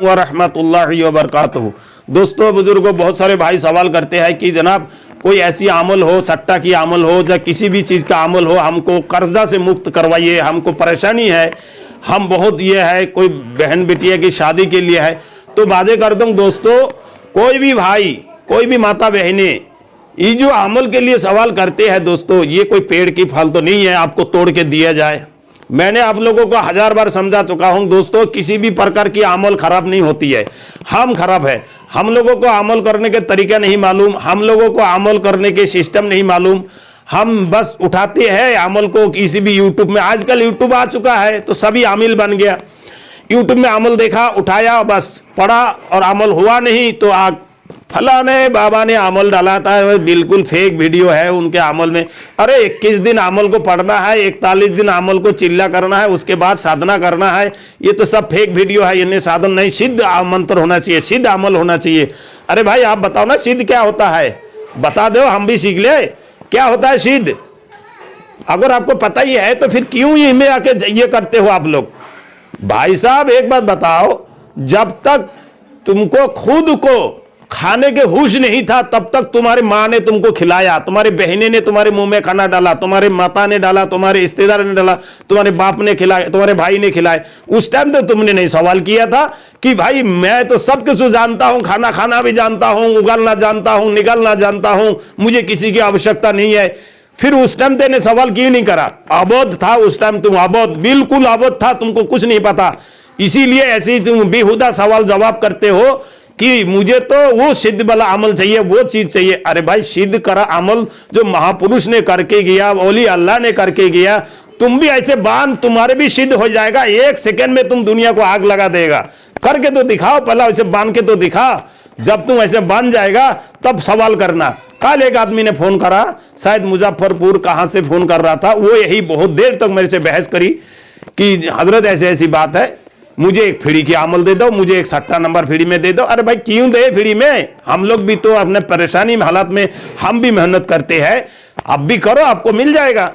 व रहमतुल्लाहि व बरकातहू। दोस्तों बुजुर्गों, बहुत सारे भाई सवाल करते हैं कि जनाब कोई ऐसी अमल हो, सट्टा की अमल हो या किसी भी चीज़ का अमल हो, हमको कर्जा से मुक्त करवाइए, हमको परेशानी है, हम बहुत ये है, कोई बहन बेटिया की शादी के लिए है। तो बातें करता हूँ दोस्तों, कोई भी भाई, कोई भी माता बहने ये जो अमल के लिए सवाल करते हैं दोस्तों, ये कोई पेड़ की फल तो नहीं है आपको तोड़ के दिया जाए। मैंने आप लोगों को 1000 बार समझा चुका हूं दोस्तों, किसी भी प्रकार की अमल खराब नहीं होती है, हम खराब है। हम लोगों को अमल करने के तरीका नहीं मालूम, हम लोगों को अमल करने के सिस्टम नहीं मालूम, हम बस उठाते हैं अमल को किसी भी यूट्यूब में। आजकल यूट्यूब आ चुका है तो सभी आमिल बन गया। यूट्यूब में अमल देखा, उठाया, बस पढ़ा और अमल हुआ नहीं तो फलाने बाबा ने अमल डाला था, बिल्कुल फेक वीडियो है उनके अमल में। अरे 21 दिन अमल को पढ़ना है, 41 दिन अमल को चिल्ला करना है, उसके बाद साधना करना है, ये तो सब फेक वीडियो है। इन्हें साधन नहीं, सिद्ध मंत्र होना चाहिए, सिद्ध अमल होना चाहिए। अरे भाई आप बताओ ना सिद्ध क्या होता है, बता दो, हम भी सीख ले क्या होता है सिद्ध। अगर आपको पता ही है तो फिर क्यों इनमें आके ये करते हो आप लोग। भाई साहब एक बात बताओ, जब तक तुमको खुद को खाने के होश नहीं था तब तक तुम्हारी माँ ने तुमको खिलाया, तुम्हारी बहनें ने तुम्हारे मुंह में खाना डाला, तुम्हारे माता ने डाला, तुम्हारे रिश्तेदार ने डाला, तुम्हारे बाप ने खिलाया, तुम्हारे भाई ने खिलाए। उस टाइम तो तुमने नहीं सवाल किया था कि भाई मैं तो सब कुछ जानता हूं, खाना खाना भी जानता हूं, उगलना जानता हूं, निगलना जानता हूं, मुझे किसी की आवश्यकता नहीं है। फिर उस टाइम तेने सवाल क्यों नहीं करा? अबोध था उस टाइम, तुम अबोध, बिल्कुल अबोध था, तुमको कुछ नहीं पता। इसीलिए ऐसे तुम बेहुदा सवाल जवाब करते हो कि मुझे तो वो सिद्ध वाला अमल चाहिए, वो चीज चाहिए। अरे भाई सिद्ध करा अमल जो महापुरुष ने करके गया, ओली अल्लाह ने करके गया, तुम भी ऐसे बांध, तुम्हारे भी सिद्ध हो जाएगा। 1 सेकंड में तुम दुनिया को आग लगा देगा। करके तो दिखाओ, पहला ऐसे बांध के तो दिखा। जब तुम ऐसे बांध जाएगा तब सवाल करना। कल एक आदमी ने फोन करा, शायद मुजफ्फरपुर कहां से फोन कर रहा था, वो यही बहुत देर तक मेरे से बहस करी कि हजरत ऐसे ऐसी बात है, मुझे एक फ्री की अमल दे दो, मुझे एक सट्टा नंबर फ्री में दे दो। अरे भाई क्यों दे फ्री में? हम लोग भी तो अपने परेशानी में हालात में हम भी मेहनत करते हैं, अब भी करो, आपको मिल जाएगा।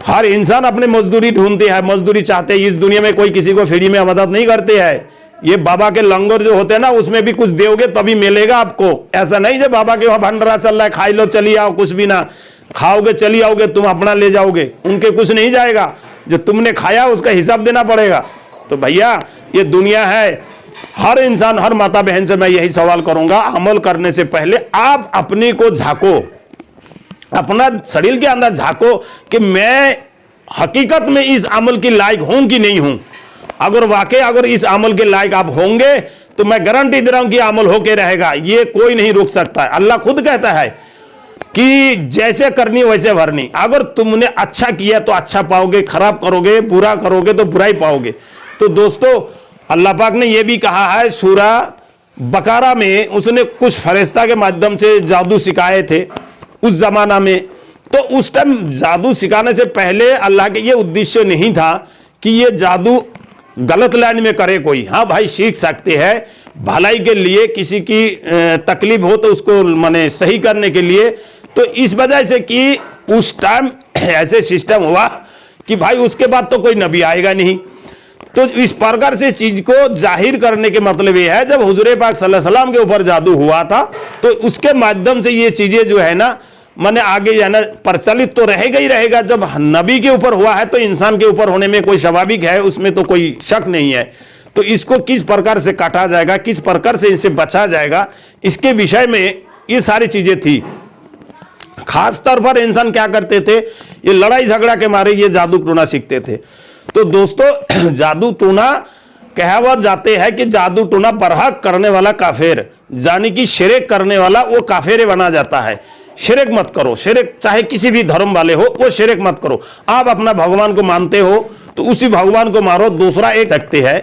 हर इंसान अपने मजदूरी ढूंढते हैं, मजदूरी चाहते हैं। इस दुनिया में कोई किसी को फ्री में मदद नहीं करते हैं। ये बाबा के लंगर जो होते हैं ना, उसमें भी कुछ दोगे तभी मिलेगा आपको। ऐसा नहीं जो बाबा के वहां भंडारा चल रहा है, खाई लो चली आओ, कुछ भी ना खाओगे चली आओगे, तुम अपना ले जाओगे, उनके कुछ नहीं जाएगा। जो तुमने खाया उसका हिसाब देना पड़ेगा। तो भैया ये दुनिया है, हर इंसान, हर माता बहन से मैं यही सवाल करूंगा, अमल करने से पहले आप अपने को झांको, अपना शरीर के अंदर झांको कि मैं हकीकत में इस अमल की लायक हूं कि नहीं हूं। अगर वाकई अगर इस अमल के लायक आप होंगे तो मैं गारंटी दे रहा हूं कि अमल होके रहेगा, ये कोई नहीं रोक सकता है। अल्लाह खुद कहता है कि जैसे करनी वैसे भरनी। अगर तुमने अच्छा किया तो अच्छा पाओगे, खराब करोगे, बुरा करोगे तो बुरा ही पाओगे। तो दोस्तों अल्लाह पाक ने यह भी कहा है सूरा बकरा में, उसने कुछ फरिश्ता के माध्यम से जादू सिखाए थे उस जमाना में। तो उस टाइम जादू सिखाने से पहले अल्लाह के ये उद्देश्य नहीं था कि ये जादू गलत लाइन में करे कोई। हाँ भाई सीख सकते हैं भलाई के लिए, किसी की तकलीफ हो तो उसको माने सही करने के लिए। तो इस वजह से कि उस टाइम ऐसे सिस्टम हुआ कि भाई उसके बाद तो कोई नबी आएगा नहीं। तो इस प्रकार से चीज को जाहिर करने के मतलब ये है, जब हुजूर पाक सल्लल्लाहु अलैहि वसल्लम के ऊपर जादू हुआ था तो उसके माध्यम से ये चीजें जो है ना माने आगे जाना प्रचलित तो रहेगा ही रहेगा। जब नबी के ऊपर हुआ है तो इंसान के ऊपर होने में कोई स्वाभाविक है, उसमें तो कोई शक नहीं है। तो इसको किस प्रकार से काटा जाएगा, किस प्रकार से इसे बचा जाएगा, इसके विषय में ये सारी चीजें थी। खास तौर पर इंसान क्या करते थे, ये लड़ाई झगड़ा के मारे ये जादू टोना सीखते थे। तो दोस्तों जादू टोना कहावत जाते हैं कि जादू टोना बरहक करने वाला काफिर, यानी कि शिरक करने वाला वो काफिर बना जाता है। शिरक मत करो, शिरक चाहे किसी भी धर्म वाले हो, वो शिरक मत करो। आप अपना भगवान को मानते हो तो उसी भगवान को मारो, दूसरा एक सकते हैं।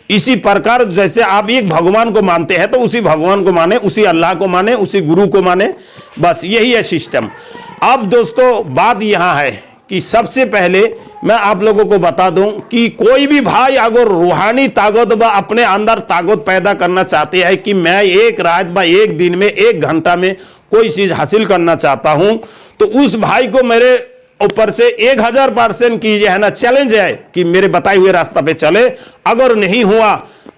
इसी प्रकार जैसे आप एक भगवान को मानते हैं तो उसी भगवान को माने, उसी अल्लाह को माने, उसी गुरु को माने, बस यही है सिस्टम। अब दोस्तों बात यहां है कि सबसे पहले मैं आप लोगों को बता दूं कि कोई भी भाई अगर रूहानी ताकत व अपने अंदर ताकत पैदा करना चाहते हैं कि मैं एक रात व एक दिन में 1 घंटा में कोई चीज हासिल करना चाहता हूं, तो उस भाई को मेरे ऊपर से 1000% की है ना चैलेंज है कि मेरे बताए हुए रास्ता पे चले। अगर नहीं हुआ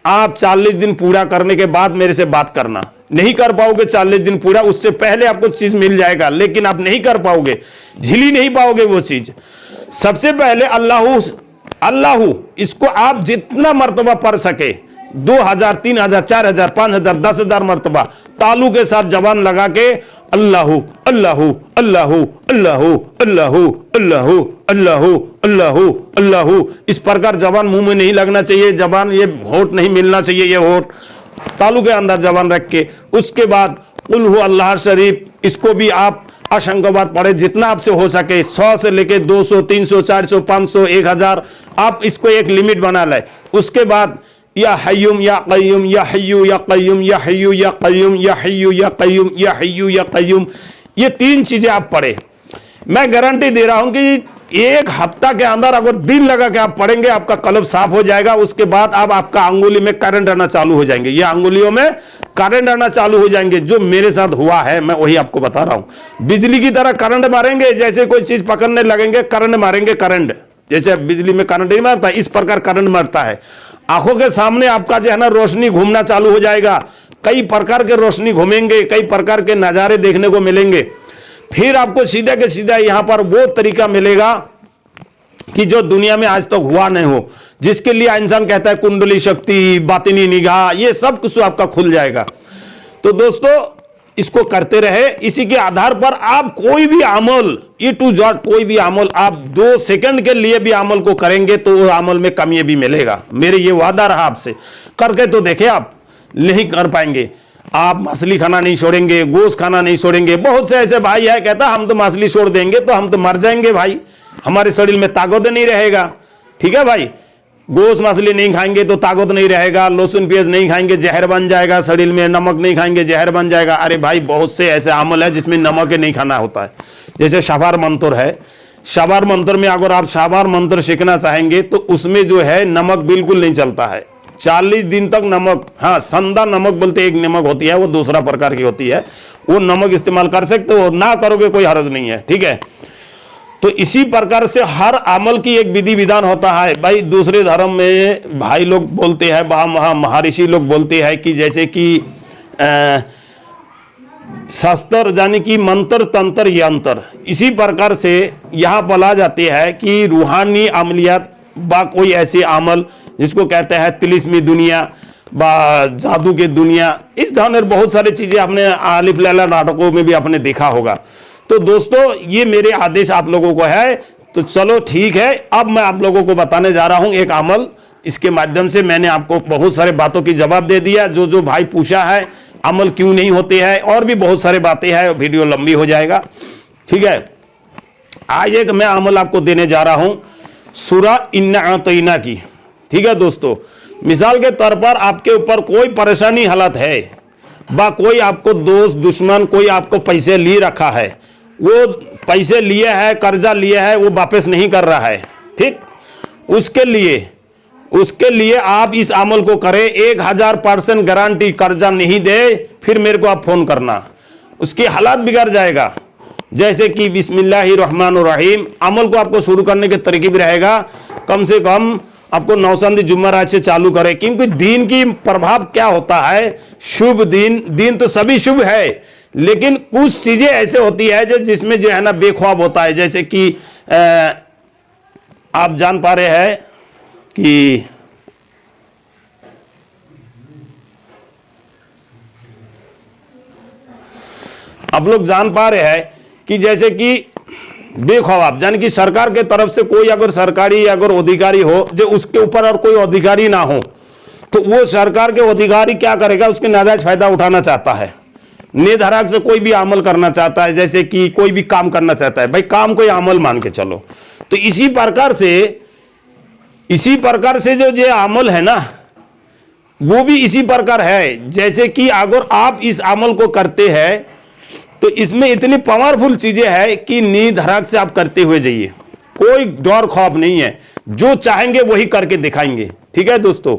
आप 40 दिन पूरा करने के बाद मेरे से बात करना। नहीं कर पाओगे 40 दिन पूरा, उससे पहले आपको चीज मिल जाएगा, लेकिन आप नहीं कर पाओगे, झिली नहीं पाओगे वो चीज। सबसे पहले अल्लाहू अल्लाहू, इसको आप जितना मर्तबा पढ़ सके, 2000 3000 4000 5000 10,000 मर्तबा तालू के साथ जबान लगा के अल्लाहू अल्लाहू अल्लाहू अल्लाहू अल्लाहू अल्लाहू अल्लाहू अल्लाहू अल्लाहू, इस प्रकार जबान मुंह में नहीं लगना चाहिए, जबान ये होठ नहीं मिलना चाहिए, ये होठ तालू के अंदर जबान रख के। उसके बाद कुल हु अल्लाह शरीफ, इसको भी आप आशंकाबाद पढ़े जितना आपसे हो सके, 100 से लेके 200 300 400 500 1000, आप इसको एक लिमिट बना लें। उसके बाद या हय्युम या क़य्युम या हय्यु या क़य्युम या हय्यु या क़य्युम या हय्यु या क़य्युम या हय्यु या क़य्युम, ये 3 चीजें आप पढ़े। मैं गारंटी दे रहा हूं कि 1 हफ्ता के अंदर अगर दिल लगा के आप पढ़ेंगे, आपका कल्ब साफ हो जाएगा। उसके बाद अब आपका अंगुली में करंट आना चालू हो जाएंगे, ये अंगुलियों में करंट आना चालू हो जाएंगे। जो मेरे साथ हुआ है मैं वही आपको बता रहा हूं। बिजली की तरह करंट मारेंगे, जैसे कोई चीज पकड़ने लगेंगे करंट मारेंगे, करंट जैसे बिजली में करंट नहीं मारता, इस प्रकार करंट मारता है। आंखों के सामने आपका जो है ना रोशनी घूमना चालू हो जाएगा, कई प्रकार के रोशनी घूमेंगे, कई प्रकार के नजारे देखने को मिलेंगे। फिर आपको सीधा के सीधा यहां पर वो तरीका मिलेगा कि जो दुनिया में आज तक हुआ नहीं हो, जिसके लिए इंसान कहता है कुंडली शक्ति, बातिनी निगाह, ये सब कुछ आपका खुल जाएगा। तो दोस्तों इसको करते रहे, इसी के आधार पर आप कोई भी अमल E to Z, कोई भी अमल आप 2 सेकंड के लिए भी अमल को करेंगे तो वो अमल में कामयाबी मिलेगा। मेरे ये वादा रहा आपसे, करके तो देखे आप, नहीं कर पाएंगे। आप मछली खाना नहीं छोड़ेंगे, गोश्त खाना नहीं छोड़ेंगे। बहुत से ऐसे भाई है कहता हम तो मछली छोड़ देंगे तो हम तो मर जाएंगे भाई, हमारे शरीर में ताकत नहीं रहेगा। ठीक है भाई, गोश्त मछली नहीं खाएंगे तो ताकत नहीं रहेगा, लहसुन प्याज नहीं खाएंगे जहर बन जाएगा शरीर में, नमक नहीं खाएंगे जहर बन जाएगा। अरे भाई बहुत से ऐसे अमल है जिसमें नमक नहीं खाना होता है, जैसे शबार मंत्र है। शबार मंत्र में अगर आप शबार मंत्र सीखना चाहेंगे तो उसमें जो है नमक बिल्कुल नहीं चलता है। 40 दिन तक नमक, हाँ संदा नमक बोलते एक नमक होती है, वो दूसरा प्रकार की होती है, वो नमक इस्तेमाल कर सकते हो, ना करोगे कोई हर्ज नहीं है। ठीक है, तो इसी प्रकार से हर अमल की एक विधि विधान होता है। भाई दूसरे धर्म में भाई लोग बोलते हैं, वहाँ महर्षि लोग बोलते हैं कि जैसे कि शास्त्र यानी कि मंत्र तंत्र यंत्र, इसी प्रकार से यहाँ बोला जाते हैं कि रूहानी अमलियत बा कोई ऐसे अमल जिसको कहते हैं तिलिस्मी दुनिया बा जादू की दुनिया, इस धरण बहुत सारी चीज़ें आपने आलिफ लैला नाटकों में भी आपने देखा होगा। तो दोस्तों ये मेरे आदेश आप लोगों को है। तो चलो ठीक है, अब मैं आप लोगों को बताने जा रहा हूं एक अमल। इसके माध्यम से मैंने आपको बहुत सारे बातों की जवाब दे दिया, जो भाई पूछा है अमल क्यों नहीं होते हैं, और भी बहुत सारे बातें हैं, वीडियो लंबी हो जाएगा। ठीक है, आज एक मैं अमल आपको देने जा रहा हूं सूरा इन्ना अतईना की। ठीक है दोस्तों, मिसाल के तौर पर आपके ऊपर कोई परेशानी हालत है बा कोई आपको दोस्त दुश्मन कोई आपको पैसे लिए रखा है, वो पैसे लिए है, कर्जा लिए है, वो वापस नहीं कर रहा है। ठीक, उसके लिए आप इस अमल को करें। 1000% गारंटी, कर्जा नहीं दे फिर मेरे को आप फोन करना, उसकी हालात बिगड़ जाएगा। जैसे कि बिस्मिल्लाहिर्रहमानिर्रहीम, अमल को आपको शुरू करने के तरीके भी रहेगा। कम से कम आपको नौसंदी जुम्मरात से चालू करें, क्योंकि दीन की प्रभाव क्या होता है, शुभ दीन तो सभी शुभ है, लेकिन कुछ चीजें ऐसे होती है जिसमें जो है ना बेख्वाब होता है। जैसे कि आप जान पा रहे हैं कि आप लोग जान पा रहे हैं कि जैसे कि बेखौफ, यानी कि सरकार के तरफ से कोई अगर सरकारी अगर अधिकारी हो जो उसके ऊपर और कोई अधिकारी ना हो, तो वो सरकार के अधिकारी क्या करेगा, उसके नाजायज फायदा उठाना चाहता है, निधड़क से कोई भी अमल करना चाहता है, जैसे कि कोई भी काम करना चाहता है। भाई काम कोई अमल मान के चलो, तो इसी प्रकार से जो ये अमल है ना वो भी इसी प्रकार है। जैसे कि अगर आप इस अमल को करते हैं तो इसमें इतनी पावरफुल चीजें हैं कि नींद हराक से आप करते हुए जाइए, कोई डर खौफ नहीं है, जो चाहेंगे वही करके दिखाएंगे। ठीक है दोस्तों,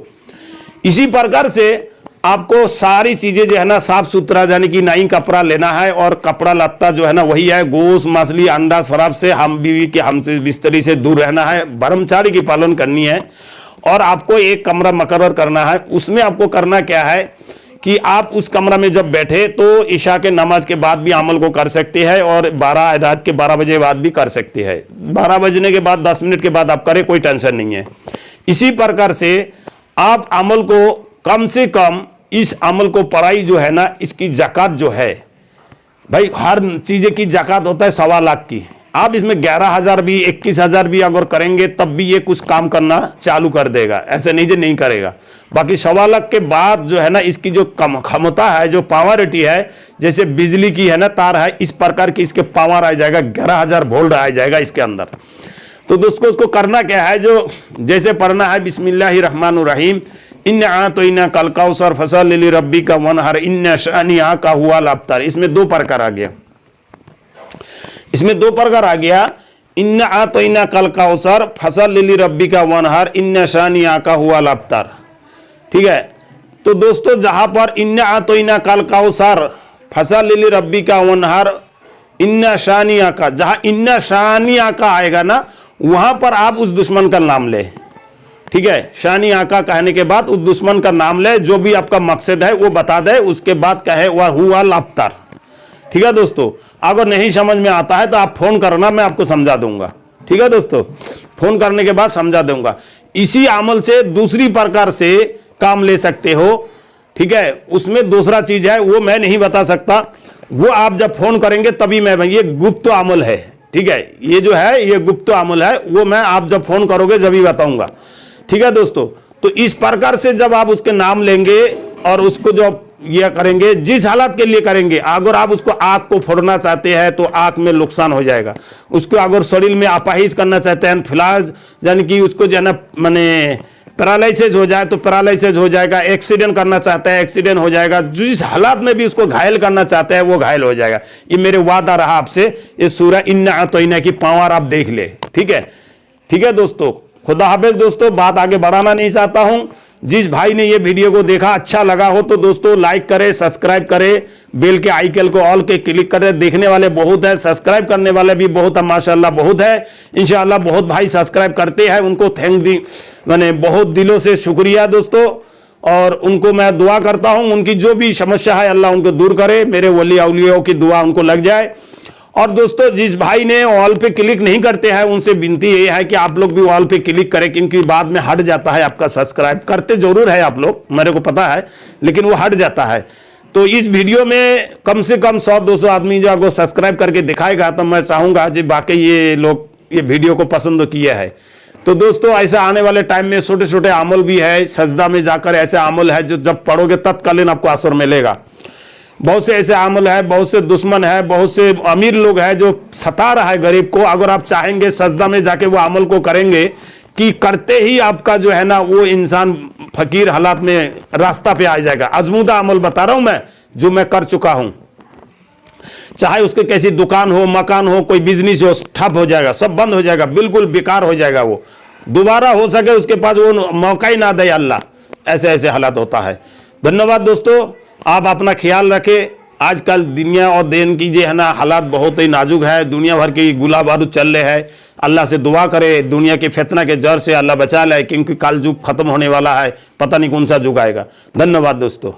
इसी प्रकार से आपको सारी चीजें जो है ना साफ सुथरा, यानी कि नई कपड़ा लेना है, और कपड़ा लत्ता जो है ना वही है, गोश्त मछली अंडा शराब से हम बीवी के हमसे बिस्तरी से दूर रहना है, ब्रह्मचारी की पालन करनी है। और आपको एक कमरा मुकर्रर करना है। उसमें आपको करना क्या है कि आप उस कमरा में जब बैठे तो इशा के नमाज के बाद भी अमल को कर सकते हैं और रात के 12 बजे बाद भी कर सकते हैं। 12 बजने के बाद 10 मिनट के बाद आप करें, कोई टेंशन नहीं है। इसी प्रकार से आप अमल को कम से कम, इस अमल को पढ़ाई जो है ना, इसकी ज़कात जो है भाई, हर चीज़ की ज़कात होता है 1.25 लाख की। आप इसमें 11,000 भी 21,000 भी अगर करेंगे तब भी ये कुछ काम करना चालू कर देगा, ऐसे नहीं जो नहीं करेगा। बाकी 1.25 लाख के बाद जो है ना, इसकी जो क्षमता है, जो पावरिटी है, जैसे बिजली की है ना तार है, इस प्रकार की इसके पावर आ जाएगा, 11,000 वोल्ट आ जाएगा इसके अंदर। तो दोस्तों उसको करना क्या है, जो जैसे पढ़ना है बिस्मिल्लाहिर्रहमानिर्रहीम, इन्ना आतैना कल कौसर फसल लि रब्बिका वनहर इन्ना शानिअका हुवल अब्तर। इसमें 2 प्रकार आ गया, इसमें 2 प्रकार आ गया। इन्ना आतैना कल कौसर फसल लि रब्बिका वनहर इन्ना शानिअका हुवल अब्तर। ठीक है, तो दोस्तों जहां पर इन्ना आतैना कल कौसर फसल लि रब्बिका वनहर इन्ना शानिअका, जहां इन्ना शानिअका आएगा ना, वहां पर आप उस दुश्मन का नाम ले। ठीक है, शानी आका कहने के बाद उस दुश्मन का नाम ले, जो भी आपका मकसद है वो बता दे, उसके बाद कहे वह हुआ अब्तर। ठीक है दोस्तों, अगर नहीं समझ में आता है तो आप फोन करना, मैं आपको समझा दूंगा। ठीक है दोस्तों, फोन करने के बाद समझा दूंगा। इसी अमल से दूसरी प्रकार से काम ले सकते हो। ठीक है, उसमें दूसरा चीज है, वो मैं नहीं बता सकता, वो आप जब फोन करेंगे तभी मैं, ये गुप्त अमल है। ठीक है, ये जो है ये गुप्त अमल है, वो मैं आप जब फोन करोगे जब ही बताऊंगा। ठीक है दोस्तों, तो इस प्रकार से जब आप उसके नाम लेंगे और उसको जब यह करेंगे, जिस हालत के लिए करेंगे, अगर आप उसको आंख को फोड़ना चाहते हैं तो आंख में नुकसान हो जाएगा। उसको अगर शरीर में अपाहिज करना चाहते हैं, फिलहाल यानी कि उसको जो है ना माने पैरालिसिस हो जाए तो पैरालिसिस हो जाएगा, एक्सीडेंट करना चाहता है एक्सीडेंट हो जाएगा, जिस हालात में भी उसको घायल करना चाहते हैं वो घायल हो जाएगा। ये मेरे वादा रहा आपसे, ये सूरह इन्ना आतैना की पावर आप देख ले। ठीक है दोस्तों, खुदा हाफिज दोस्तों। बात आगे बढ़ाना नहीं चाहता हूं। जिस भाई ने ये वीडियो को देखा, अच्छा लगा हो तो दोस्तों लाइक करें, सब्सक्राइब करें, बेल के आइकन को ऑल के क्लिक करें। देखने वाले बहुत है, सब्सक्राइब करने वाले भी बहुत है, माशाल्लाह बहुत है। इंशाल्लाह बहुत भाई सब्सक्राइब करते हैं, उनको मैंने बहुत दिलों से शुक्रिया दोस्तों। और उनको मैं दुआ करता हूं, उनकी जो भी समस्या है अल्लाह उनको दूर करे, मेरे वली औलियों की दुआ उनको लग जाए। और दोस्तों जिस भाई ने ऑल पे क्लिक नहीं करते हैं, उनसे विनती ये है कि आप लोग भी ऑल पे क्लिक करें, क्योंकि बाद में हट जाता है आपका सब्सक्राइब। करते जरूर है आप लोग, मेरे को पता है, लेकिन वो हट जाता है। तो इस वीडियो में कम से कम 100-200 आदमी जो आपको सब्सक्राइब करके दिखाएगा, तो मैं चाहूंगा जी बाकी ये लोग ये वीडियो को पसंद किए है। तो दोस्तों ऐसा आने वाले टाइम में छोटे छोटे अमल भी है, सजदा में जाकर ऐसे अमल है जो जब पढ़ोगे तत्कालीन आपको असर मिलेगा। बहुत से ऐसे अमल है, बहुत से दुश्मन है, बहुत से अमीर लोग हैं जो सता रहा है गरीब को। अगर आप चाहेंगे सजदा में जाके वो अमल को करेंगे कि करते ही आपका जो है ना वो इंसान फकीर हालात में रास्ता पे आ जाएगा। आजमूदा अमल बता रहा हूं मैं, जो मैं कर चुका हूं। चाहे उसके कैसी दुकान हो, मकान हो, कोई बिजनेस हो, ठप हो जाएगा, सब बंद हो जाएगा, बिल्कुल बेकार हो जाएगा। वो दोबारा हो सके उसके पास वो मौका ही ना दे अल्लाह, ऐसे ऐसे हालात होता है। धन्यवाद दोस्तों, आप अपना ख्याल रखें। आजकल दुनिया और दिन की जो है ना हालात बहुत ही नाजुक है, दुनिया भर की गुला बारूद चल रहे हैं। अल्लाह से दुआ करे दुनिया के फितना के जड़ से अल्लाह बचा ले, क्योंकि कल युग खत्म होने वाला है, पता नहीं कौन सा युग आएगा। धन्यवाद दोस्तों।